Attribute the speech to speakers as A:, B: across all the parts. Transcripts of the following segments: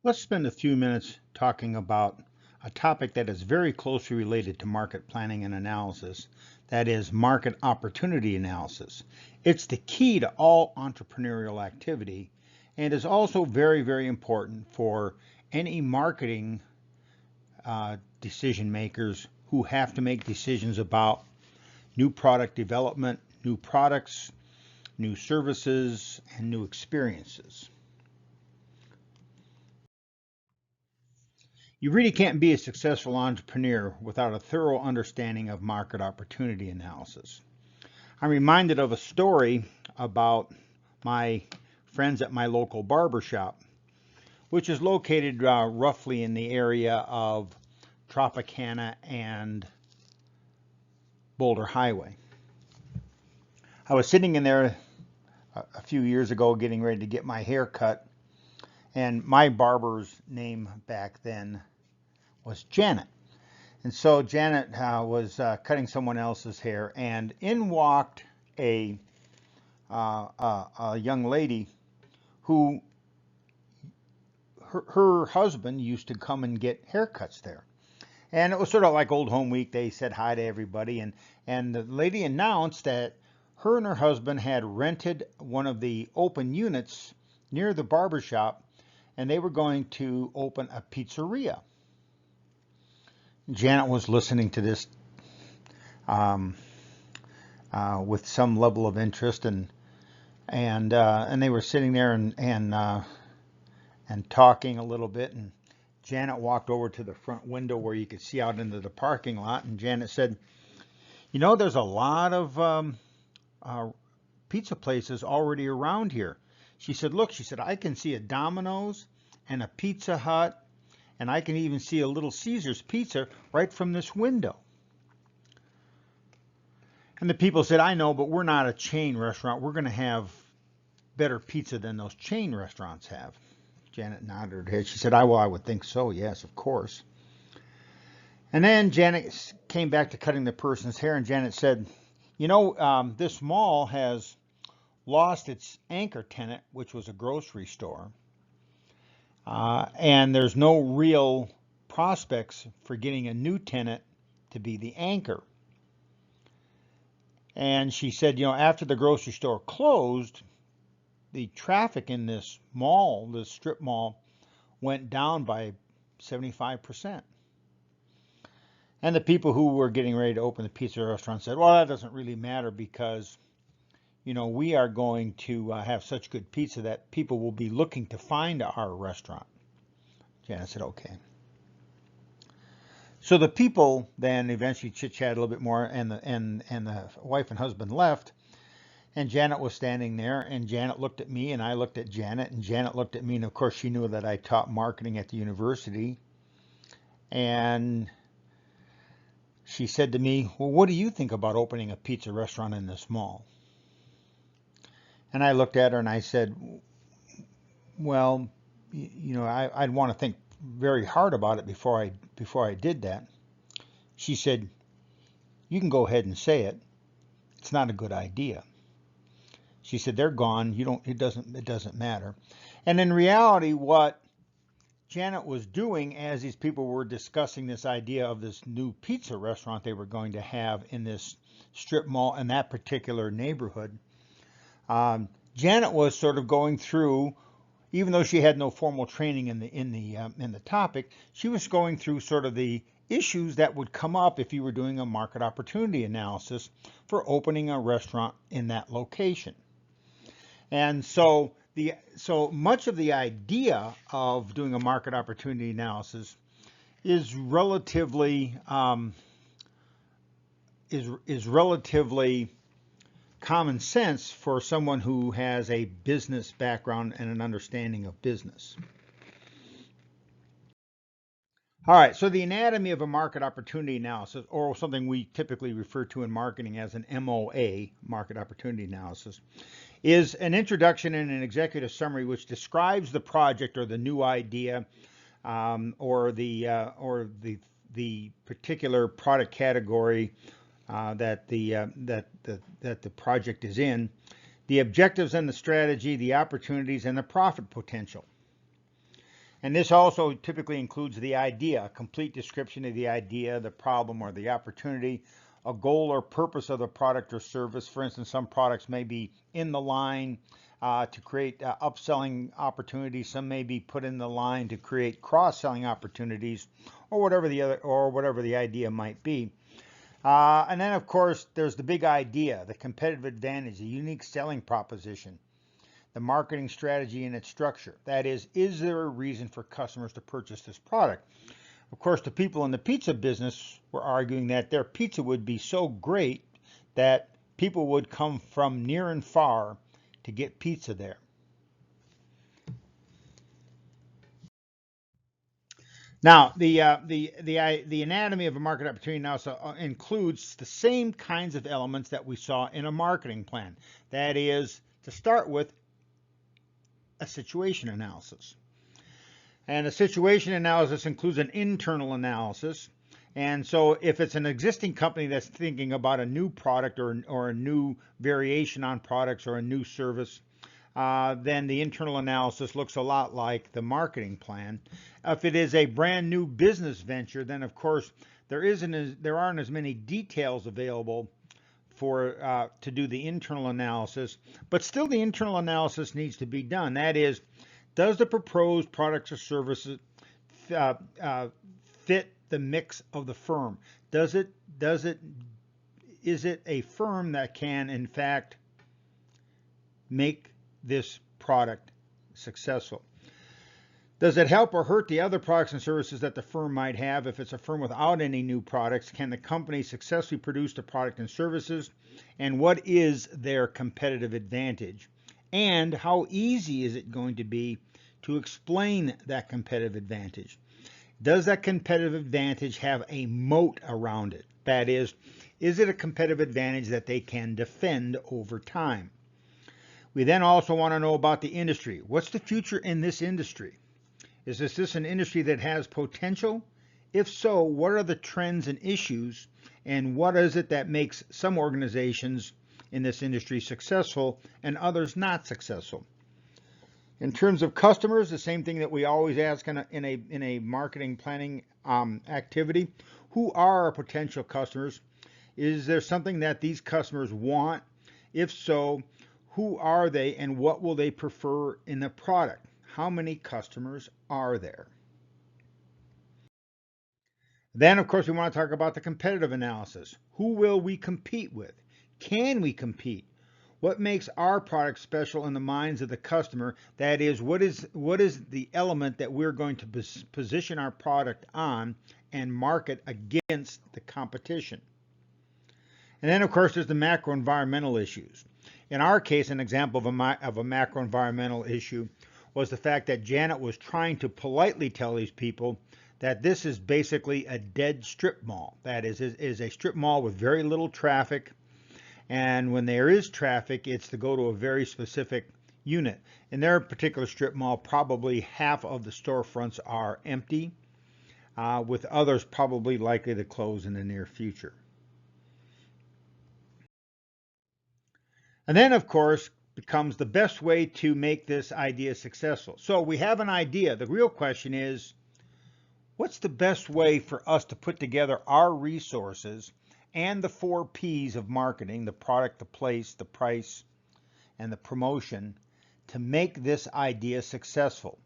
A: Let's spend a few minutes talking about a topic that is very closely related to market planning and analysis. That is market opportunity analysis. It's the key to all entrepreneurial activity and is also very, very important for any marketing decision makers who have to make decisions about new product development, new products, new services, and new experiences. You really can't be a successful entrepreneur without a thorough understanding of market opportunity analysis. I'm reminded of a story about my friends at my local barber shop, which is located roughly in the area of Tropicana and Boulder Highway. I was sitting in there a few years ago getting ready to get my hair cut, and my barber's name back then was Janet. And so Janet was cutting someone else's hair, and in walked a young lady who her husband used to come and get haircuts there. And it was sort of like Old Home Week. They said hi to everybody, and the lady announced that her and her husband had rented one of the open units near the barber shop, and they were going to open a pizzeria. Janet was listening to this um, with some level of interest, and they were sitting there and talking a little bit. And Janet walked over to the front window where you could see out into the parking lot, and Janet said, "You know, there's a lot of uh, pizza places already around here." She said, "Look," she said, "I can see a Domino's and a Pizza Hut, and I can even see a Little Caesar's Pizza right from this window." And the people said, "I know, but we're not a chain restaurant. We're going to have better pizza than those chain restaurants have." Janet nodded her head. She said, I would think so. Yes, of course." And then Janet came back to cutting the person's hair, and Janet said, "This mall has lost its anchor tenant, which was a grocery store, and there's no real prospects for getting a new tenant to be the anchor." And she said, after the grocery store closed, the traffic in this mall, this strip mall, went down by 75%. And the people who were getting ready to open the pizza restaurant said, "Well, that doesn't really matter because, we are going to have such good pizza that people will be looking to find our restaurant." Janet said, "Okay." So the people then eventually chit-chatted a little bit more, and the wife and husband left, and Janet was standing there, and Janet looked at me, and I looked at Janet, and Janet looked at me, and of course she knew that I taught marketing at the university, and she said to me, "Well, what do you think about opening a pizza restaurant in this mall?" And I looked at her and I said, "Well, I'd want to think very hard about it before I did that." She said, "You can go ahead and say it. It's not a good idea." She said, "They're gone. You don't. It doesn't matter." And in reality, what Janet was doing as these people were discussing this idea of this new pizza restaurant they were going to have in this strip mall in that particular neighborhood, Janet was sort of going through, even though she had no formal training in the topic, she was going through sort of the issues that would come up if you were doing a market opportunity analysis for opening a restaurant in that location. And so much of the idea of doing a market opportunity analysis is relatively common sense for someone who has a business background and an understanding of business. All right, so the anatomy of a market opportunity analysis, or something we typically refer to in marketing as an MOA, market opportunity analysis, is an introduction and an executive summary which describes the project or the new idea, or the particular product category that the project is in, the objectives and the strategy, the opportunities and the profit potential. And this also typically includes the idea, a complete description of the idea, the problem, or the opportunity, a goal or purpose of the product or service. For instance, some products may be in the line to create upselling opportunities. Some may be put in the line to create cross-selling opportunities, or whatever the idea might be. And then, of course, there's the big idea, the competitive advantage, the unique selling proposition, the marketing strategy and its structure. That is there a reason for customers to purchase this product? Of course, the people in the pizza business were arguing that their pizza would be so great that people would come from near and far to get pizza there. Now, the anatomy of a market opportunity now includes the same kinds of elements that we saw in a marketing plan. That is, to start with, a situation analysis. And a situation analysis includes an internal analysis. And so if it's an existing company that's thinking about a new product or a new variation on products or a new service, then the internal analysis looks a lot like the marketing plan. If it is a brand new business venture, then of course there aren't as many details available to do the internal analysis, but still the internal analysis needs to be done. That is, does the proposed products or services fit the mix of the firm? Is it a firm that can in fact make this product successful? Does it help or hurt the other products and services that the firm might have? If it's a firm without any new products, can the company successfully produce the product and services? And what is their competitive advantage? And how easy is it going to be to explain that competitive advantage? Does that competitive advantage have a moat around it? That is it a competitive advantage that they can defend over time? We then also want to know about the industry. What's the future in this industry? Is this an industry that has potential? If so, what are the trends and issues, and what is it that makes some organizations in this industry successful and others not successful? In terms of customers, the same thing that we always ask in a marketing planning activity: who are our potential customers? Is there something that these customers want? If so, who are they and what will they prefer in the product? How many customers are there? Then, of course, we want to talk about the competitive analysis. Who will we compete with? Can we compete? What makes our product special in the minds of the customer? That is, what is the element that we're going to position our product on and market against the competition? And then, of course, there's the macro environmental issues. In our case, an example of a macro environmental issue was the fact that Janet was trying to politely tell these people that this is basically a dead strip mall. That is a strip mall with very little traffic, and when there is traffic, it's to go to a very specific unit. In their particular strip mall, probably half of the storefronts are empty, with others probably likely to close in the near future. And then, of course, becomes the best way to make this idea successful. So we have an idea. The real question is, what's the best way for us to put together our resources and the 4 P's of marketing: the product, the place, the price, and the promotion, to make this idea successful?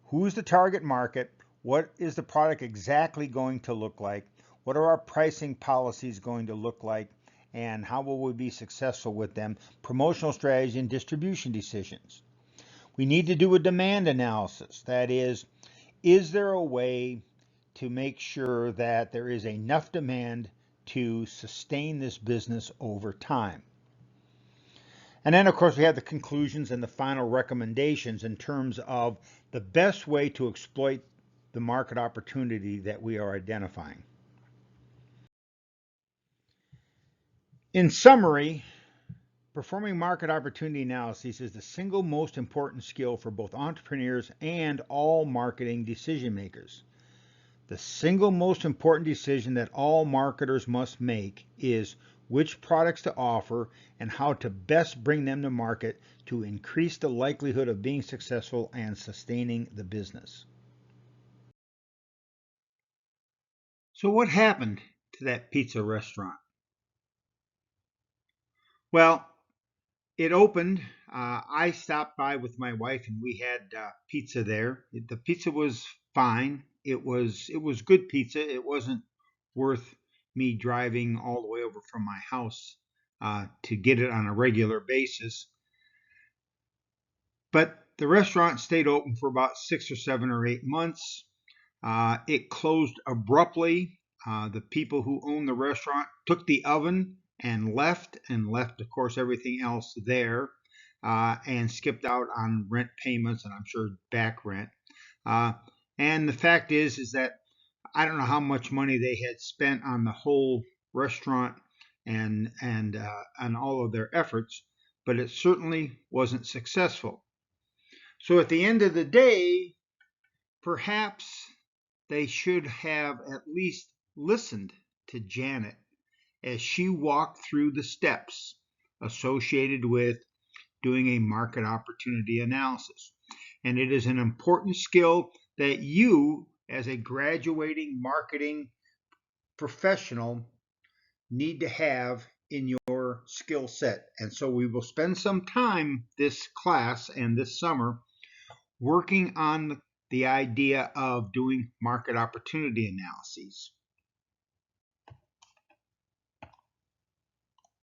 A: Who's the target market? What is the product exactly going to look like? What are our pricing policies going to look like? And how will we be successful with them? Promotional strategy and distribution decisions. We need to do a demand analysis. That is there a way to make sure that there is enough demand to sustain this business over time? And then, of course, we have the conclusions and the final recommendations in terms of the best way to exploit the market opportunity that we are identifying. In summary, performing market opportunity analyses is the single most important skill for both entrepreneurs and all marketing decision makers. The single most important decision that all marketers must make is, which products to offer, and how to best bring them to market to increase the likelihood of being successful and sustaining the business. So, what happened to that pizza restaurant? Well, it opened. I stopped by with my wife, and we had pizza there. The pizza was fine. It was good pizza. It wasn't worth me driving all the way over from my house to get it on a regular basis. But the restaurant stayed open for about 6 or 7 or 8 months. It closed abruptly. The people who owned the restaurant took the oven and left, of course, everything else there, and skipped out on rent payments and I'm sure back rent. Uh, and the fact is that I don't know how much money they had spent on the whole restaurant and all of their efforts, but it certainly wasn't successful. So at the end of the day, perhaps they should have at least listened to Janet as she walked through the steps associated with doing a market opportunity analysis. And it is an important skill that you, as a graduating marketing professional, need to have in your skill set. And so we will spend some time this class and this summer working on the idea of doing market opportunity analyses.